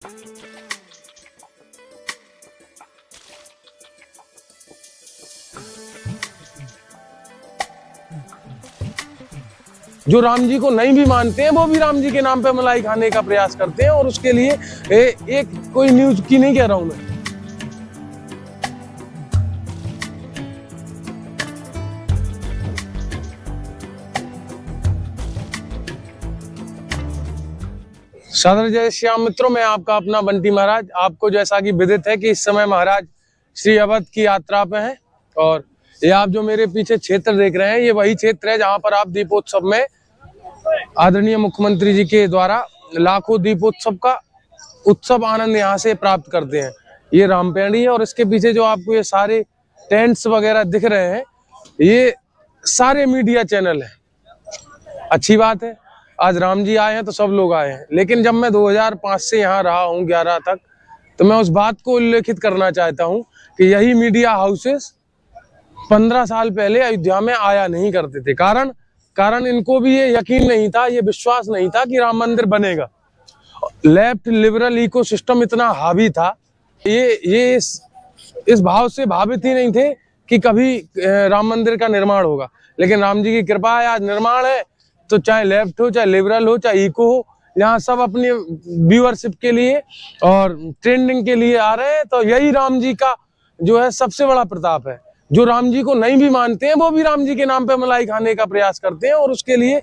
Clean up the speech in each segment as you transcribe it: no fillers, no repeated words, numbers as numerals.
जो राम जी को नहीं भी मानते हैं वो भी राम जी के नाम पे मलाई खाने का प्रयास करते हैं, और उसके लिए एक कोई न्यूज की नहीं कह रहा हूं मैं। सादर जय श्याम मित्रों, मैं आपका अपना बंटी महाराज। आपको जैसा कि विदित है कि इस समय महाराज श्री अवध की यात्रा पे हैं, और ये आप जो मेरे पीछे क्षेत्र देख रहे हैं, ये वही क्षेत्र है जहां पर आप दीपोत्सव में आदरणीय मुख्यमंत्री जी के द्वारा लाखों दीपोत्सव का उत्सव आनंद यहाँ से प्राप्त करते हैं। ये रामपेड़ी है, और इसके पीछे जो आपको ये सारे टेंट्स वगैरह दिख रहे हैं, ये सारे मीडिया चैनल हैं। अच्छी बात है, आज राम जी आए हैं तो सब लोग आए हैं, लेकिन जब मैं 2005 से यहाँ रहा हूँ 11 तक, तो मैं उस बात को उल्लेखित करना चाहता हूँ कि यही मीडिया हाउसेस 15 साल पहले अयोध्या में आया नहीं करते थे। कारण इनको भी ये यकीन नहीं था, ये विश्वास नहीं था कि राम मंदिर बनेगा। लेफ्ट लिबरल इकोसिस्टम इतना हावी था, ये इस भाव से भावित ही नहीं थे कि कभी राम मंदिर का निर्माण होगा। लेकिन राम जी की कृपा है, आज निर्माण है, तो चाहे लेफ्ट हो, चाहे लिबरल हो, चाहे इको हो, यहाँ सब अपनी व्यूअरशिप के लिए और ट्रेंडिंग के लिए आ रहे हैं। तो यही राम जी का जो है सबसे बड़ा प्रताप है। जो राम जी को नहीं भी मानते हैं वो भी राम जी के नाम पे मलाई खाने का प्रयास करते हैं, और उसके लिए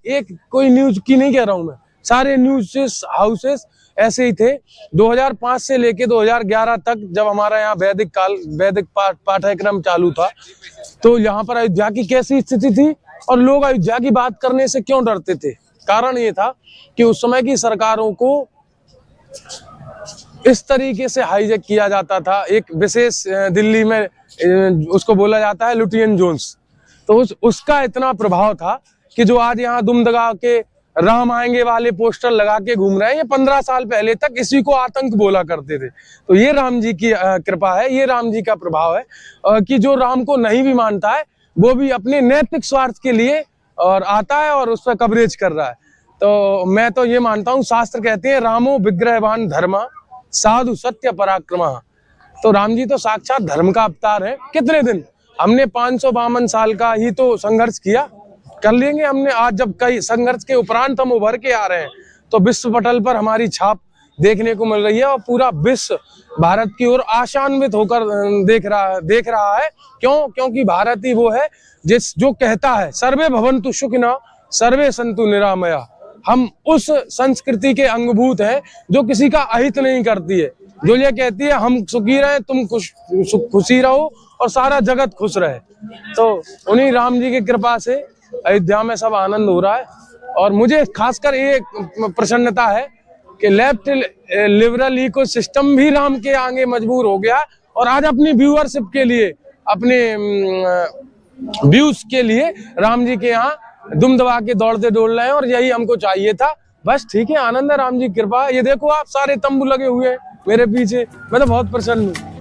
एक कोई न्यूज की नहीं कह रहा हूं मैं, सारे न्यूज हाउसेस ऐसे ही थे। 2005 से लेके 2011 तक जब हमारा यहाँ वैदिक पाठ्यक्रम चालू था, तो यहाँ पर अयोध्या की कैसी स्थिति थी और लोग अयोध्या की बात करने से क्यों डरते थे। कारण ये था कि उस समय की सरकारों को इस तरीके से हाईजैक किया जाता था। एक विशेष दिल्ली में उसको बोला जाता है लुटियन जोन्स, तो उसका इतना प्रभाव था कि जो आज यहाँ दुम दगा के राम आएंगे वाले पोस्टर लगा के घूम रहे हैं, ये 15 साल पहले तक इसी को आतंक बोला करते थे। तो ये राम जी की कृपा है, ये राम जी का प्रभाव है कि जो राम को नहीं भी मानता है वो भी अपने नैतिक स्वार्थ के लिए और आता है और उस पर कवरेज कर रहा है। तो मैं तो ये मानता हूँ, शास्त्र कहते हैं रामो विग्रहवान धर्मा साधु सत्य पराक्रमा। तो राम जी तो साक्षात धर्म का अवतार है। कितने दिन हमने 552 साल का ही तो संघर्ष किया, कर लेंगे हमने। आज जब कई संघर्ष के उपरांत हम उभर के आ रहे हैं, तो विश्व पटल पर हमारी छाप देखने को मिल रही है, और पूरा विश्व भारत की ओर आशान्वित होकर देख रहा है। क्योंकि भारत ही वो है जो कहता है सर्वे भवन्तु सुखिनः सर्वे सन्तु निरामया। हम उस संस्कृति के अंगभूत हैं जो किसी का अहित नहीं करती है, जो ये कहती है हम सुखी रहे, तुम खुशी रहो और सारा जगत खुश रहे। तो उन्हीं राम जी की कृपा से अयोध्या में सब आनंद हो रहा है। और मुझे खासकर ये प्रसन्नता है कि लेफ्ट लिबरल इकोसिस्टम भी राम के आगे मजबूर हो गया, और आज अपनी व्यूअरशिप के लिए, अपने व्यूज के लिए राम जी के यहाँ दुम दबा के दौड़ते दौड़ रहे हैं, और यही हमको चाहिए था। बस ठीक है, आनंद है, राम जी कृपा। ये देखो आप, सारे तंबू लगे हुए हैं मेरे पीछे, मैं तो बहुत प्रसन्न हूँ।